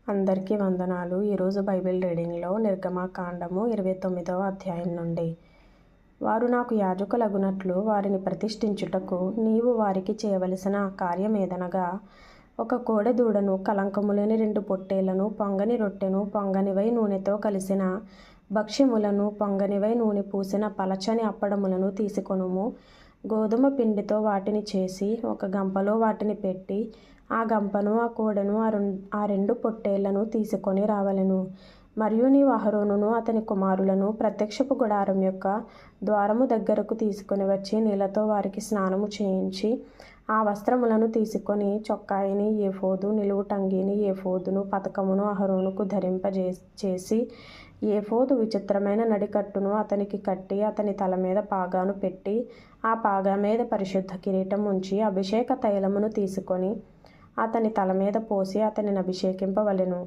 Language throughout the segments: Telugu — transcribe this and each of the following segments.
అందరికీ వందనాలు. ఈరోజు బైబిల్ రీడింగ్లో నిర్గమకాండము 29వ అధ్యాయం నుండి. వారు నాకు యాజకులగునట్లు వారిని ప్రతిష్ఠించుటకు నీవు వారికి చేయవలసిన కార్యమేదనగా, ఒక కోడెదూడను, కళంకము లేని 2 పొట్టేళ్లను, పొంగని రొట్టెను, పొంగనివై నూనెతో కలిసిన భక్ష్యములను, పొంగనివై నూనె పూసిన పలచని అప్పడములను తీసుకొనుము. గోధుమ పిండితో వాటిని చేసి ఒక గంపలో వాటిని పెట్టి, ఆ గంపను, ఆ కోడెను, ఆ 2 పొట్టేళ్లను తీసుకొని రావలెను. మరియు నీవు అహరోనును అతని కుమారులను ప్రత్యక్షపు గుడారం యొక్క ద్వారము దగ్గరకు తీసుకొని వచ్చి నీళ్లతో వారికి స్నానము చేయించి, ఆ వస్త్రములను తీసుకొని చొక్కాయిని, ఏఫోదు, నిలువుటంగీని, ఏఫోదును, పతకమును అహరోనుకు ధరింపచేసి, ఏఫోదు విచిత్రమైన నడికట్టును అతనికి కట్టి, అతని తల మీద పాగాను పెట్టి, ఆ పాగా మీద పరిశుద్ధ కిరీటం ఉంచి, అభిషేక తైలమును తీసుకొని అతని తల మీద పోసి అతనిని అభిషేకింపవలెను.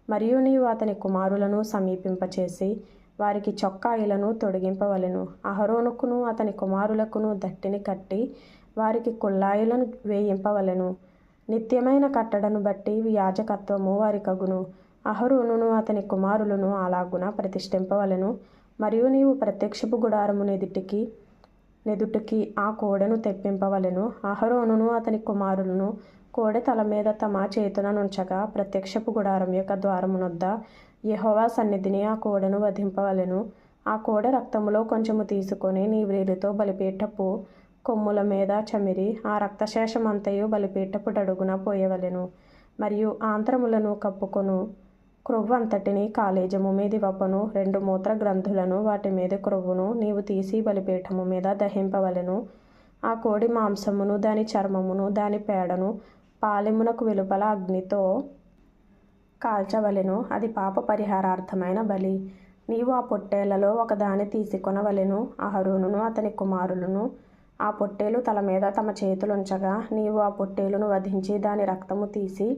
మరియు నీవు అతని కుమారులను సమీపింపచేసి వారికి చొక్కాయిలను తొడిగింపవలెను. అహరోనుకును అతని కుమారులకును దట్టిని కట్టి వారికి కుల్లాయిలను వేయింపవలెను. నిత్యమైన కట్టడను బట్టి యాజకత్వము వారికగును. అహరోనును అతని కుమారులను అలాగున ప్రతిష్ఠింపవలెను. మరియు నీవు ప్రత్యక్షపు గుడారము నెదుటికి ఆ కోడెను తెప్పింపవలెను. అహరోనును అతని కుమారులను కోడె తల మీద తమ చేతులనుంచగా ప్రత్యక్షపు గుడారం యొక్క ద్వారమునొద్ద యెహోవా సన్నిధిని ఆ కోడెను వధింపవలెను. ఆ కోడె రక్తములో కొంచెము తీసుకొని నీ వ్రేలితో బలిపీఠపు కొమ్ముల మీద చమిరి, ఆ రక్తశేషమంతయు బలిపీఠపు డడుగున పోయవలెను. మరియు ఆంత్రములను కప్పుకొను క్రొవ్వంతటిని, కాలేజము మీది వపను, 2 మూత్ర గ్రంథులను, వాటి మీద క్రొవ్వును నీవు తీసి బలిపీఠము మీద దహింపవలెను. ఆ కోడి మాంసమును, దాని చర్మమును, దాని పేడను పాలెమునకు వెలుపల అగ్నితో కాల్చవలెను. అది పాప పరిహారార్థమైన బలి. నీవు ఆ పొట్టేళ్లలో ఒకదాని తీసుకొనవలెను. అహరోనును అతని కుమారులను ఆ పొట్టేలు తల మీద తమ చేతులుంచగా నీవు ఆ పొట్టేలును వధించి దాని రక్తము తీసి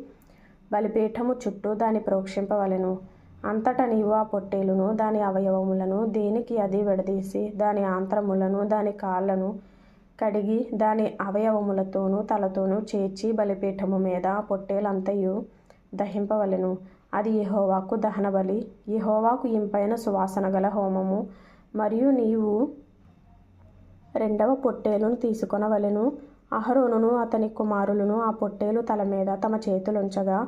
బలిపీఠము చుట్టూ దాని ప్రోక్షింపవలెను. అంతటా నీవు ఆ పొట్టేలును, దాని అవయవములను దేనికి అది విడదీసి, దాని ఆంత్రములను, దాని కాళ్లను కడిగి, దాని అవయవములతోనూ తలతోనూ చేర్చి బలిపీఠము మీద ఆ పొట్టేలంతయు దహింపవలెను. అది యెహోవాకు దహనబలి, యెహోవాకు ఇంపైన సువాసన గల హోమము. మరియు నీవు 2వ పొట్టేలును తీసుకొనవలెను. అహరోనును అతని కుమారులను ఆ పొట్టేలు తల మీద తమ చేతులుంచగా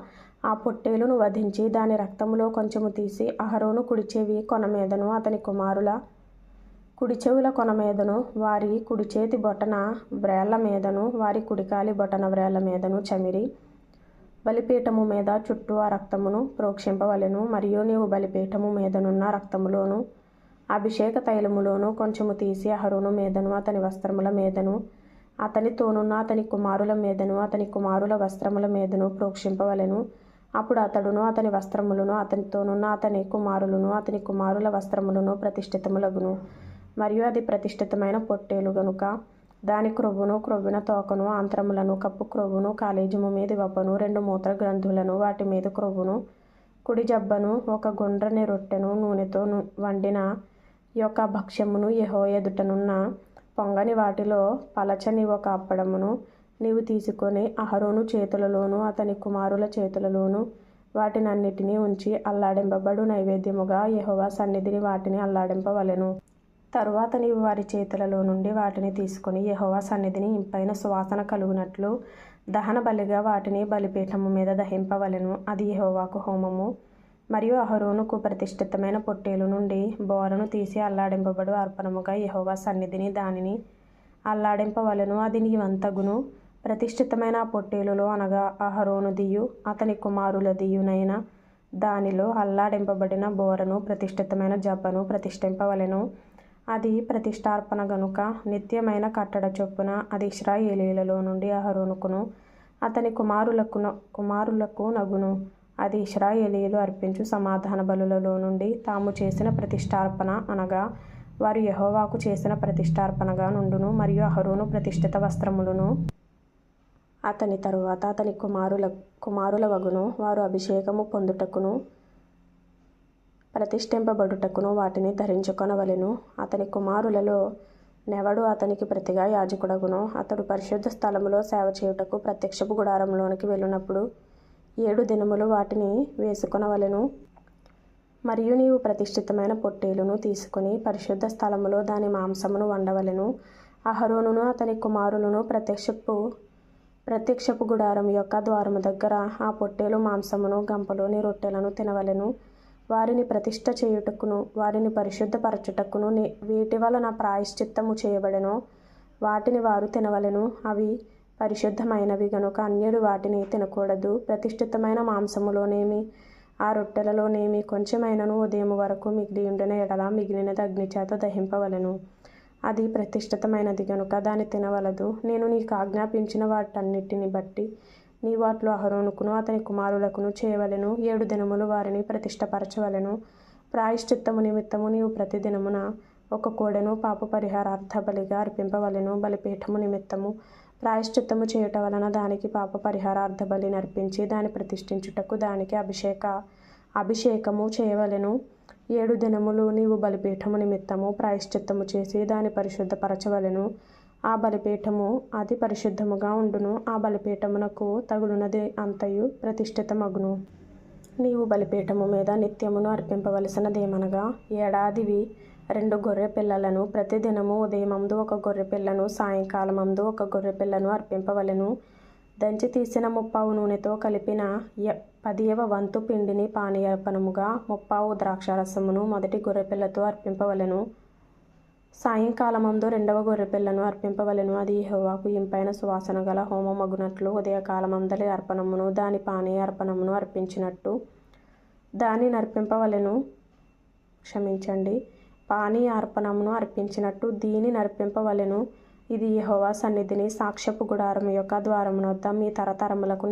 ఆ పొట్టేలును వధించి దాని రక్తములో కొంచెము తీసి అహరోను కుడి చెవి కొన మీదను, అతని కుమారుల కుడి చెవుల కొన మీదను, వారి కుడి చేతి బొటన వ్రేళ్ల మీదను, వారి కుడికాలి బొటన వ్రేళ్ల మీదను చమిరి బలిపీఠము మీద చుట్టూ ఆ రక్తమును ప్రోక్షింపవలెను. మరియు నీవు బలిపీఠము మీదనున్న రక్తములోను అభిషేక తైలములోను కొంచెము తీసి అహరోను మీదను, అతని వస్త్రముల మీదను, అతనితోనున్న అతని కుమారుల మీదను, అతని కుమారుల వస్త్రముల మీదను ప్రోక్షింపవలెను. అప్పుడు అతడును, అతని వస్త్రములను, అతనితోనున్న అతని కుమారులను, అతని కుమారుల వస్త్రములను ప్రతిష్ఠితములగును. మరియు అది ప్రతిష్ఠితమైన పొట్టేలు గనుక దాని క్రొవ్వును, క్రొవ్విన తోకను, ఆంత్రములను, కప్పు క్రొవ్వును, కాలేజము మీది వపను, 2 మూత్ర గ్రంథులను, వాటి మీద క్రొవ్వును, కుడి జబ్బను, ఒక గుండ్రని రొట్టెను, నూనెతో వండిన యొక్క భక్ష్యమును, యెహోవా ఎదుటనున్న పొంగని వాటిలో పలచని ఒక అప్పడమును నీవు తీసుకొని అహరోను చేతులలోను అతని కుమారుల చేతులలోను వాటినన్నిటినీ ఉంచి అల్లాడింపబడు నైవేద్యముగా యెహోవా సన్నిధిని వాటిని అల్లాడింపవలెను. తరువాత నీవు వారి చేతులలో నుండి వాటిని తీసుకొని యెహోవా సన్నిధిని ఇంపైన సువాసన కలుగునట్లు దహన బలిగా వాటిని బలిపీఠము మీద దహింపవలెను. అది యెహోవాకు హోమము. మరియు అహరోనుకు ప్రతిష్ఠితమైన పొట్టేలు నుండి బోరను తీసి అల్లాడింపబడు అర్పణముగా యెహోవా సన్నిధిని దానిని అల్లాడింపవలెను. అది నీ వంతగును. ప్రతిష్ఠితమైన ఆ పొట్టేలులో, అనగా అహరోనుదియు అతని కుమారులదియునైన దానిలో అల్లాడింపబడిన బోరను, ప్రతిష్ఠితమైన జబ్బను ప్రతిష్ఠింపవలెను. అది ప్రతిష్ఠార్పణ గనుక నిత్యమైన కట్టడ చొప్పున అది ఇశ్రాయేలీయులలో నుండి అహరోనుకును అతని కుమారులకు నగును. అది ఇశ్రాయేలీయులు అర్పించు సమాధాన బలులలో నుండి తాము చేసిన ప్రతిష్ఠార్పణ, అనగా వారు యెహోవాకు చేసిన ప్రతిష్ఠార్పణగా నుండును. మరియు అహరోను ప్రతిష్ఠిత వస్త్రములను అతని తరువాత అతని కుమారుల వగును. వారు అభిషేకము పొందుటకును ప్రతిష్ఠింపబడుటకును వాటిని ధరించుకొనవలెను. అతని కుమారులలో నెవడు అతనికి ప్రతిగా యాజకుడగునో అతడు పరిశుద్ధ స్థలములో సేవ చేయుటకు ప్రత్యక్షపు గుడారంలోనికి వెళ్ళినప్పుడు 7 దినములు వాటిని వేసుకొనవలెను. మరియు నీవు ప్రతిష్ఠితమైన పొట్టేలును తీసుకొని పరిశుద్ధ స్థలములో దాని మాంసమును వండవలెను. అహరోనును అతని కుమారులను ప్రత్యక్షపు గుడారం యొక్క ద్వారము దగ్గర ఆ పొట్టేలు మాంసమును గంపలోని రొట్టెలను తినవలెను. వారిని ప్రతిష్ఠ చేయుటకును వారిని పరిశుద్ధపరచుటకును వీటి వలన ప్రాయశ్చిత్తము చేయబడెనో వాటిని వారు తినవలెను. అవి పరిశుద్ధమైనవి గనుక అన్యుడు వాటిని తినకూడదు. ప్రతిష్ఠితమైన మాంసములోనేమి ఆ రొట్టెలలోనేమి కొంచెమైనను ఉదయం వరకు మిగిలి ఉండిన ఎడల మిగిలినది అగ్నిచేత దహింపవలెను. అది ప్రతిష్ఠితమైనది గనుక దాన్ని తినవలదు. నేను నీకు ఆజ్ఞాపించిన వాటన్నిటిని బట్టి నీ వాటిలో అహరోనుకును అతని కుమారులకును చేయవలెను. 7 దినములు వారిని ప్రతిష్ఠపరచవలెను. ప్రాయశ్చిత్తము నిమిత్తము నీవు ప్రతి దినమున ఒక కోడెను పాప పరిహారార్థ బలిగా అర్పింపవలెను. బలిపీఠము నిమిత్తము ప్రాయశ్చిత్తము చేయుట వలన దానికి పాప పరిహారార్థ బలి నర్పించి దాన్ని ప్రతిష్ఠించుటకు దానికి అభిషేకము చేయవలెను. 7 దినములు నీవు బలిపీఠము నిమిత్తము ప్రాయశ్చిత్తము చేసి దాన్ని పరిశుద్ధపరచవలెను. ఆ బలిపీఠము అతి పరిశుద్ధముగా ఉండును. ఆ బలిపీఠమునకు తగులునది అంతయు ప్రతిష్ఠితమగును. నీవు బలిపీఠము మీద నిత్యమును అర్పింపవలసినదేమనగా ఏడాదివి 2 గొర్రె పిల్లలను, ప్రతి దినము ఉదయమందు 1 గొర్రె పిల్లను, సాయంకాలమందు 1 గొర్రె పిల్లను అర్పింపవలెను. దంచి తీసిన 30 నూనెతో కలిపిన 10వ వంతు పిండిని పానీయార్పణముగా 30 ద్రాక్షారసమును మొదటి గొర్రెపిల్లతో అర్పింపవలెను. సాయంకాలమందు 2వ గొర్రెపిల్లను అర్పింపవలెను. అది యెహోవాకు ఇంపైన సువాసన గల హోమమగునట్లు ఉదయకాలమందలి అర్పణమును దాని పానీయ అర్పణమును అర్పించినట్టు దాన్ని నర్పింపవలెను. పానీయ అర్పణమును అర్పించినట్టు దీని నర్పింపవలెను. ఇది యెహోవా సన్నిధిని సాక్ష్యపు గుడారము యొక్క ద్వారమునొద్ద మీ తరతరములకు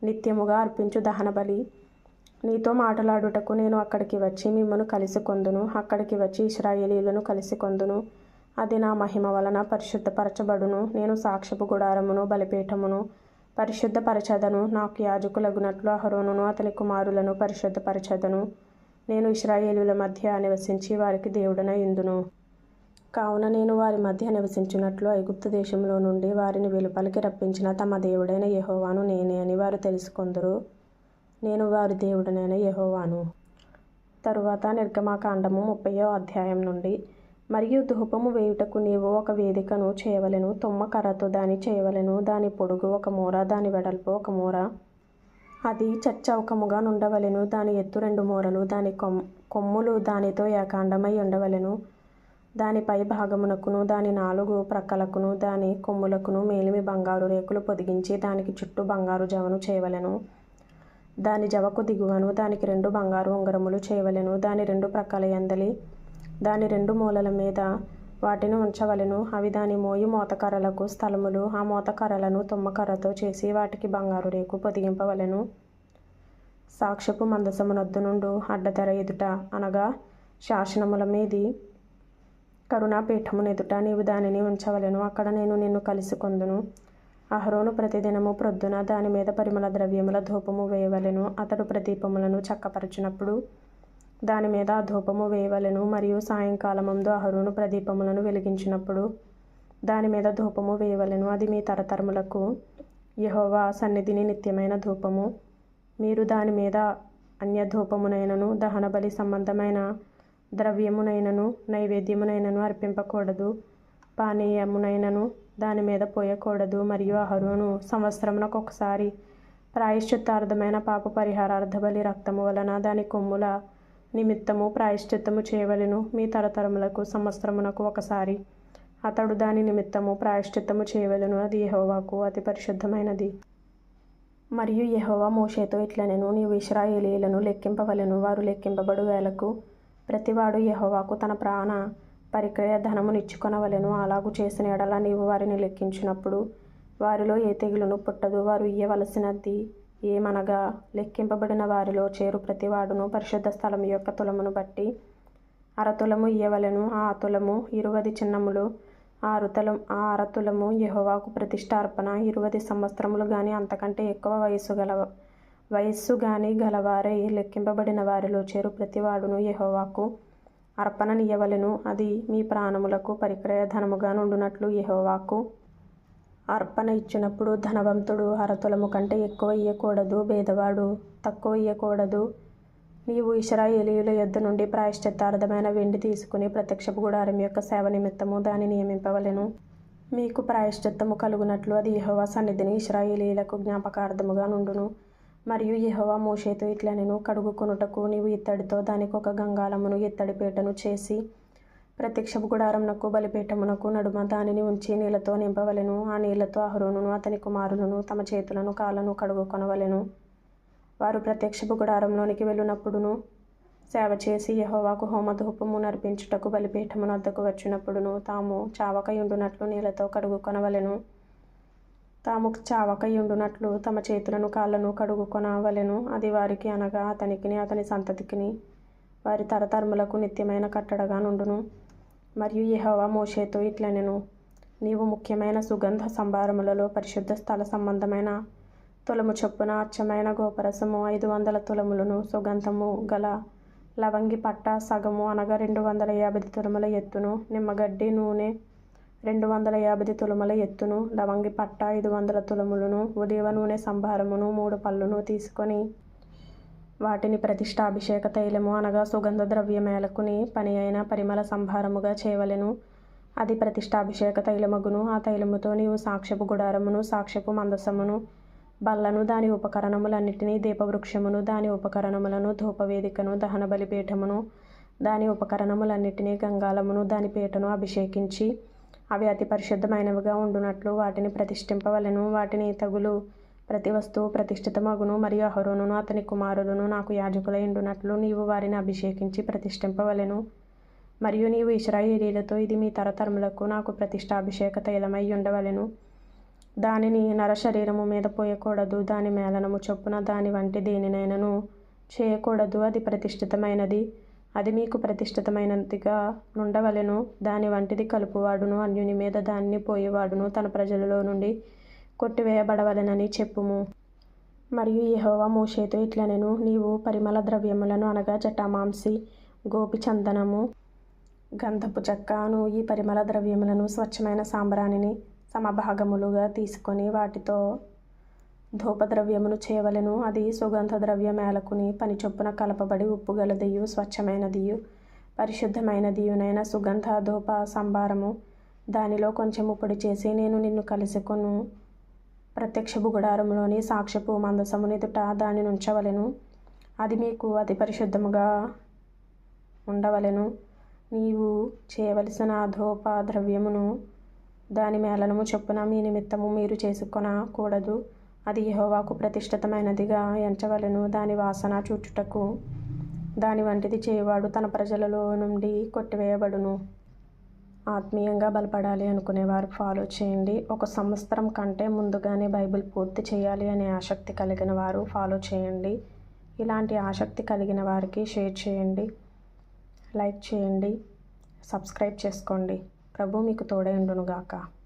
నిత్యముగా అర్పించు దహనబలి. నీతో మాట్లాడుటకు నేను అక్కడికి వచ్చి మిమ్మను కలిసికొందును. అక్కడికి వచ్చి ఇశ్రాయేలీయులను కలిసికొందును. అది నా మహిమ వలన పరిశుద్ధపరచబడును. నేను సాక్ష్యపు గుడారమును బలిపీఠమును పరిశుద్ధపరచదను. నాకు యాజకులగునట్లు అహరోనును అతని కుమారులను పరిశుద్ధపరచదను. నేను ఇశ్రాయేలీయుల మధ్య నివసించి వారికి దేవుడనై యుందును. కావున నేను వారి మధ్య నివసించినట్లు ఐగుప్తు దేశంలో నుండి వారిని వెలుపలికి రప్పించిన తమ దేవుడైన యెహోవాను నేనే అని వారు తెలుసుకొందురు. నేను వారి దేవుడనైన యెహోవాను. తరువాత నిర్గమాకాండము 30వ అధ్యాయం నుండి. మరియు ధూపము వేయుటకు నీవు ఒక వేదికను చేయవలెను. తుమ్మ కర్రతో దాన్ని చేయవలెను. దాని పొడుగు 1 మూర, దాని వెడల్పు 1 మూర. అది చచ్చౌకముగా నుండవలెను. దాని ఎత్తు 2 మూరలు. దాని కొమ్ములు దానితో ఏకాండమై ఉండవలెను. దాని పై భాగమునకును దాని 4 ప్రక్కలకును దాని కొమ్ములకును మేలిమి బంగారు రేకులు పొదిగించి దానికి చుట్టూ బంగారు జవను చేయవలెను. దాని జవకు దిగువను దానికి 2 బంగారు ఉంగరములు చేయవలెను. దాని 2 ప్రక్కల యందలి దాని 2 మూలల మీద వాటిని ఉంచవలెను. అవి దాని మోయు మోతకర్రలకు స్థలములు. ఆ మోతకర్రలను తుమ్మకర్రతో చేసి వాటికి బంగారు రేకు పొదిగింపవలెను. సాక్ష్యపు మందసమునొద్దు నుండు అడ్డతెర ఎదుట అనగా శాసనముల మీది కరుణాపీఠమునెదుట నీవు దానిని ఉంచవలెను. అక్కడ నేను నిన్ను కలిసికొందును. అహరోను ప్రతిదినము ప్రొద్దున దాని మీద పరిమళ ద్రవ్యముల ధూపము వేయవలెను. అతడు ప్రదీపములను చక్కపరచినప్పుడు దాని మీద ఆ ధూపము వేయవలెను. మరియు సాయంకాలమందు అహరోను ప్రదీపములను వెలిగించినప్పుడు దాని మీద ధూపము వేయవలెను. అది మీ తరతరములకు యెహోవా సన్నిధిని నిత్యమైన ధూపము. మీరు దాని మీద అన్యధూపమునైనను దహనబలి సంబంధమైన ద్రవ్యమునైనను నైవేద్యమునైనను అర్పింపకూడదు. పానీయమునైనను దాని మీద పోయకూడదు. మరియు అహరోను సంవత్సరమునకు ఒకసారి ప్రాయశ్చిత్తార్థమైన పాప పరిహారార్థ బలి రక్తము వలన దాని కొమ్ముల నిమిత్తము ప్రాయశ్చిత్తము చేయవలెను. మీ తరతరములకు సంవత్సరమునకు ఒకసారి అతడు దాని నిమిత్తము ప్రాయశ్చిత్తము చేయవలెను. అది యెహోవాకు అతి పరిశుద్ధమైనది. మరియు యెహోవా మోషేతో ఇట్లనెను, నీవు ఇశ్రాయేలీయులను లెక్కింపవలెను. వారు లెక్కింపబడు వేళకు ప్రతివాడు యెహోవాకు తన ప్రాణ పరిక్రయ ధనమునిచ్చుకొనవలెను. అలాగు చేసిన ఎడల నీవు వారిని లెక్కించినప్పుడు వారిలో ఏ తెగులును పుట్టదు. వారు ఇయ్యవలసినది ఏమనగా లెక్కింపబడిన వారిలో చేరు ప్రతివాడును పరిశుద్ధ స్థలము యొక్క తులమును బట్టి 1/2 తులము ఇయ్యవలెను. ఆ తులము 20 చిన్నములు. ఆ 1/2 తులము యెహోవాకు ప్రతిష్ఠార్పణ. 20 సంవత్సరములు గాని అంతకంటే ఎక్కువ వయస్సు గాని గలవారై లెక్కింపబడిన వారిలో చేరు ప్రతివాడును యెహోవాకు అర్పణనియ్యవలెను. అది మీ ప్రాణములకు పరిక్రయ ధనముగా నుండునట్లు యెహోవాకు అర్పణ ఇచ్చినప్పుడు ధనవంతుడు అరతులము కంటే ఎక్కువ ఇయ్యకూడదు, పేదవాడు తక్కువ ఇయ్యకూడదు. నీవు ఇశ్రాయేలీయుల యొద్ద నుండి ప్రాయశ్చిత్తార్థమైన వెండి తీసుకుని ప్రత్యక్షపు గుడారం యొక్క సేవ నిమిత్తము దాన్ని నియమింపవలెను. మీకు ప్రాయశ్చిత్తము కలుగునట్లు అది యెహోవా సన్నిధిని ఇశ్రాయేలీయులకు జ్ఞాపకార్థముగా నుండును. మరియు యెహోవా మోషేతో ఇట్లనెను, కడుగుకొనుటకు నీవు ఇత్తడితో దానికి ఒక గంగాళమును ఇత్తడి పీటను చేసి ప్రత్యక్షపు గుడారమునకు బలిపీఠమునకు నడుమ దానిని ఉంచి నీళ్లతో నింపవలెను. ఆ నీళ్లతో అహరోనును అతని కుమారులను తమ చేతులను కాళ్ళను కడుగుకొనవలెను. వారు ప్రత్యక్షపు గుడారంలోనికి వెళ్ళినప్పుడును సేవ చేసి యెహోవాకు హోమధూపము నర్పించుటకు బలిపీఠము వద్దకు వచ్చినప్పుడును తాము చావకయుండునట్లు నీళ్లతో కడుగుకొనవలెను. తాము చావకయుండునట్లు తమ చేతులను కాళ్ళను కడుగుకొనవలెను. అది వారికి అనగా అతనికిని అతని సంతతికిని వారి తరతరములకు నిత్యమైన కట్టడగా నుండును. మరియు యెహోవా మోషేతో ఇట్లనెను, నీవు ముఖ్యమైన సుగంధ సంభారములలో పరిశుద్ధ స్థల సంబంధమైన తులము చొప్పున అచ్చమైన గోపరసము 500 తులములను, సుగంధము గల లవంగి పట్ట సగము అనగా 250 తులముల ఎత్తును, నిమ్మగడ్డి నూనె 250 తులముల ఎత్తును, లవంగి పట్ట 500 తులములను, ఒలీవ నూనె సంభారమును 3 పళ్ళును తీసుకొని వాటిని ప్రతిష్ఠాభిషేక తైలము అనగా సుగంధ ద్రవ్యమేలకుని పని అయిన పరిమళ సంభారముగా చేయవలెను. అది ప్రతిష్ఠాభిషేక తైలమగును. ఆ తైలముతో నీవు సాక్ష్యపు గుడారమును, సాక్ష్యపు మందసమును, బల్లను, దాని ఉపకరణములన్నిటినీ, దీపవృక్షమును, దాని ఉపకరణములను, ధూపవేదికను, దహన బలిపీఠమును, దాని ఉపకరణములన్నిటినీ, గంగాళమును, దాని పీటను అభిషేకించి అవి అతి పరిశుద్ధమైనవిగా ఉండునట్లు వాటిని ప్రతిష్ఠింపవలెను. వాటిని తగులు ప్రతి వస్తువు ప్రతిష్ఠితమగును. మరియు అహరోనును అతని కుమారులను నాకు యాజకులై ఉండునట్లు నీవు వారిని అభిషేకించి ప్రతిష్ఠింపవలెను. మరియు నీవు ఇశ్రాయేలీయులతో, ఇది మీ తరతరములకు నాకు ప్రతిష్ఠాభిషేక తైలమై ఉండవలెను. దానిని నరశరీరము మీద పోయకూడదు. దాని మేళనము చొప్పున దాని వంటి దేనినైనను చేయకూడదు. అది ప్రతిష్ఠితమైనది. అది మీకు ప్రతిష్ఠితమైనదిగా నుండవలెను. దాని వంటిది కలుపువాడును అన్యుని మీద దానిని పోయేవాడును తన ప్రజలలో నుండి కొట్టివేయబడవలెనని చెప్పుము. మరియు యెహోవా మోషేతో ఇట్లనెను, నీవు పరిమళ ద్రవ్యములను అనగా జటామాంసి, గోపి చందనము, గంధపు చెక్క అను ఈ పరిమళ ద్రవ్యములను, స్వచ్ఛమైన సాంబ్రాణిని సమభాగములుగా తీసుకొని వాటితో ధూపద్రవ్యమును చేయవలెను. అది సుగంధ ద్రవ్యమేలకుని పని చొప్పున కలపబడి ఉప్పుగలదియు స్వచ్ఛమైనదియు పరిశుద్ధమైనదియునైన సుగంధ ధూప సంభారము. దానిలో కొంచెము పొడి చేసి నేను నిన్ను కలుసుకొను ప్రత్యక్షపు గుడారములోని సాక్ష్యపు మందసమునెదుట దాని నుంచవలెను. అది మీకు అతి పరిశుద్ధముగా ఉండవలెను. నీవు చేయవలసిన ధూప ద్రవ్యమును దాని మేళనము చొప్పున మీ నిమిత్తము మీరు చేసుకొనకూడదు. అది యెహోవాకు ప్రతిష్ఠితమైనదిగా ఎంచవలెను. దాని వాసన చూచుటకు దాని వంటిది చేయవాడు తన ప్రజలలో నుండి కొట్టివేయబడును. ఆత్మీయంగా బలపడాలి అనుకునేవారు ఫాలో చేయండి. 1 సంవత్సరం కంటే ముందుగానే బైబిల్ పూర్తి చేయాలి అనే ఆసక్తి కలిగిన వారు ఫాలో చేయండి. ఇలాంటి ఆసక్తి కలిగిన వారికి షేర్ చేయండి, లైక్ చేయండి, సబ్స్క్రైబ్ చేసుకోండి. ప్రభు మీకు తోడై ఉండునుగాక.